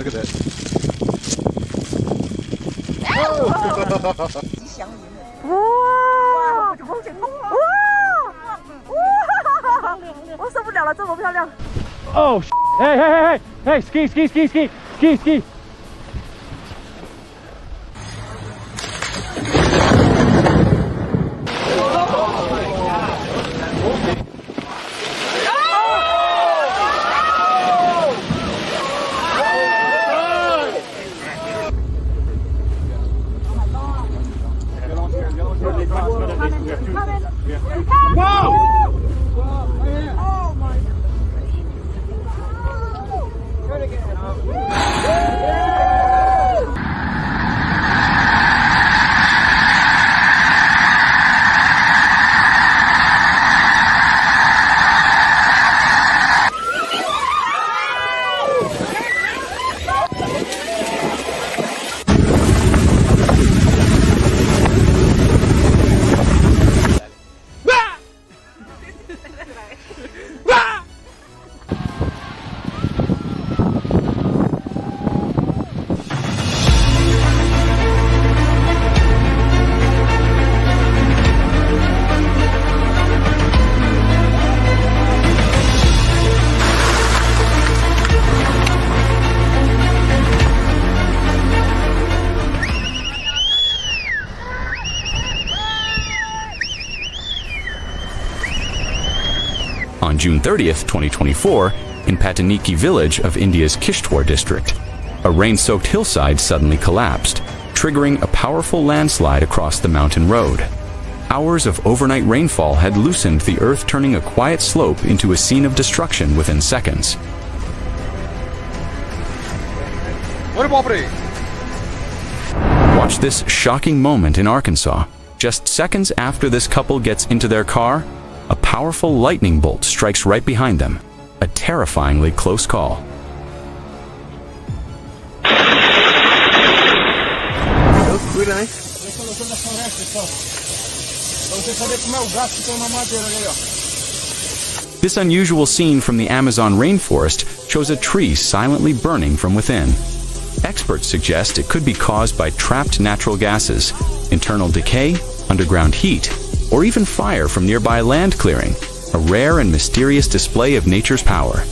Look at that. Oh, hey, hey, hey, hey, ski, ski, ski, ski, ski, ski. On June 30th, 2024, in Pataniki village of India's Kishtwar district, a rain-soaked hillside suddenly collapsed, triggering a powerful landslide across the mountain road. Hours of overnight rainfall had loosened the earth, turning a quiet slope into a scene of destruction within seconds. Watch this shocking moment in Arkansas. Just seconds after this couple gets into their car, a powerful lightning bolt strikes right behind them. A terrifyingly close call. This unusual scene from the Amazon rainforest shows a tree silently burning from within. Experts suggest it could be caused by trapped natural gases, internal decay, underground heat, or even fire from nearby land clearing, a rare and mysterious display of nature's power.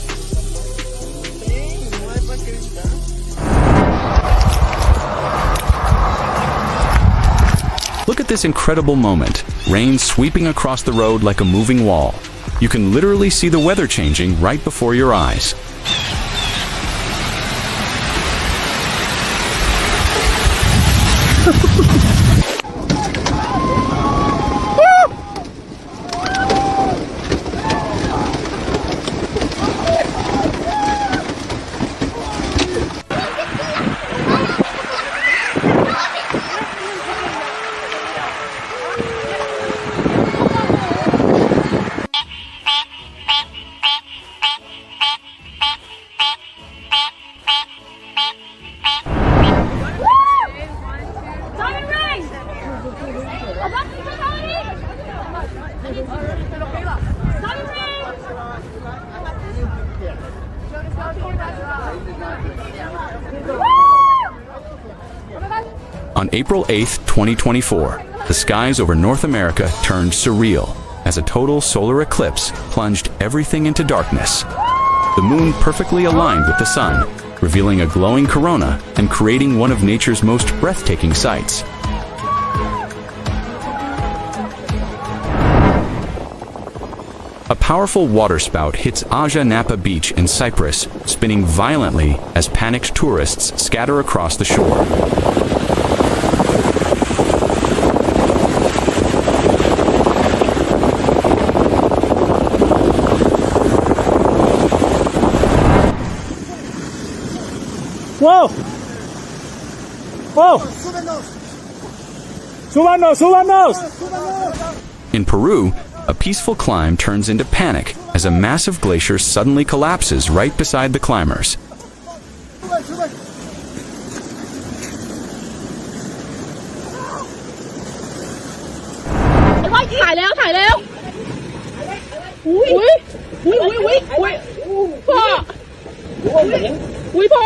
Look at this incredible moment, rain sweeping across the road like a moving wall. You can literally see the weather changing right before your eyes. On April 8, 2024, the skies over North America turned surreal as a total solar eclipse plunged everything into darkness. The moon perfectly aligned with the sun, revealing a glowing corona and creating one of nature's most breathtaking sights. A powerful waterspout hits Aja Napa Beach in Cyprus, spinning violently as panicked tourists scatter across the shore. Whoa! Whoa! ¡Súbanos, súbanos! In Peru, a peaceful climb turns into panic as a massive glacier suddenly collapses right beside the climbers. อุ้ยพ่อ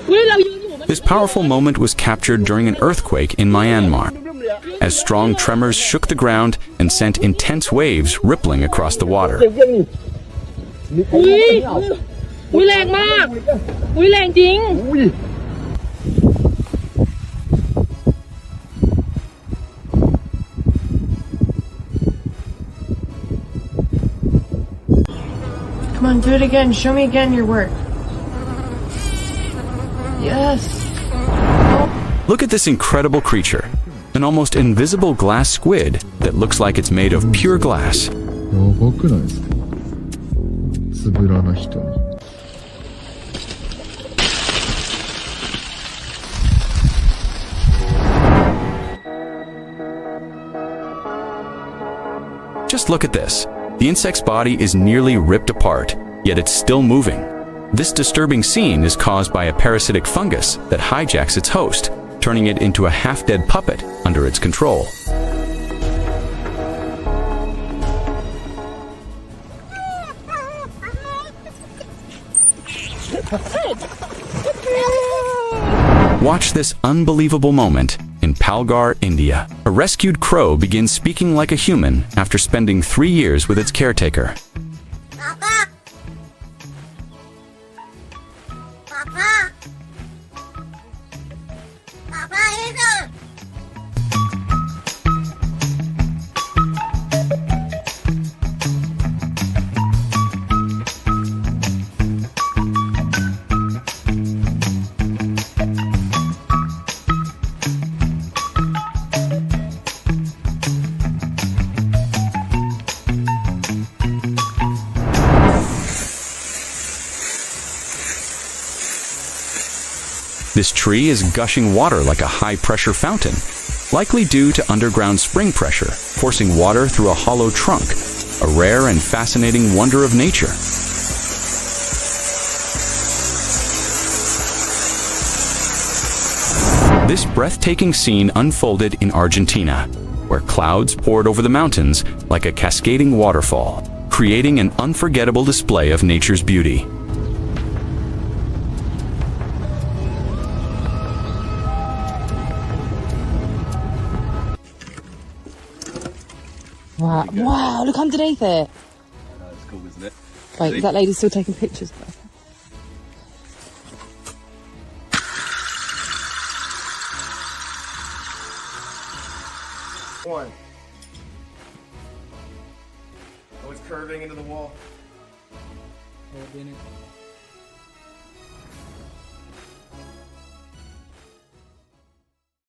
อุ้ยเรายืนอยู่มัน This powerful moment was captured during an earthquake in Myanmar, as strong tremors shook the ground and sent intense waves rippling across the water. อุ้ยแรงมากอุ้ยแรงจริง Come on, do it again. Show me again your work. Yes. Look at this incredible creature, an almost invisible glass squid that looks like it's made of pure glass. やばくないですかつぶらな瞳 Just look at this. The insect's body is nearly ripped apart, yet it's still moving. This disturbing scene is caused by a parasitic fungus that hijacks its host, turning it into a half-dead puppet under its control. Watch this unbelievable moment in Palghar, India. A rescued crow begins speaking like a human after spending 3 years with its caretaker. Papa. Papa. Papa, listen. This tree is gushing water like a high-pressure fountain, likely due to underground spring pressure, forcing water through a hollow trunk, a rare and fascinating wonder of nature. This breathtaking scene unfolded in Argentina, where clouds poured over the mountains like a cascading waterfall, creating an unforgettable display of nature's beauty. Wow. Wow, look underneath it. That's cool, isn't it? Wait, is that lady still taking pictures? One. Oh, it's curving into the wall.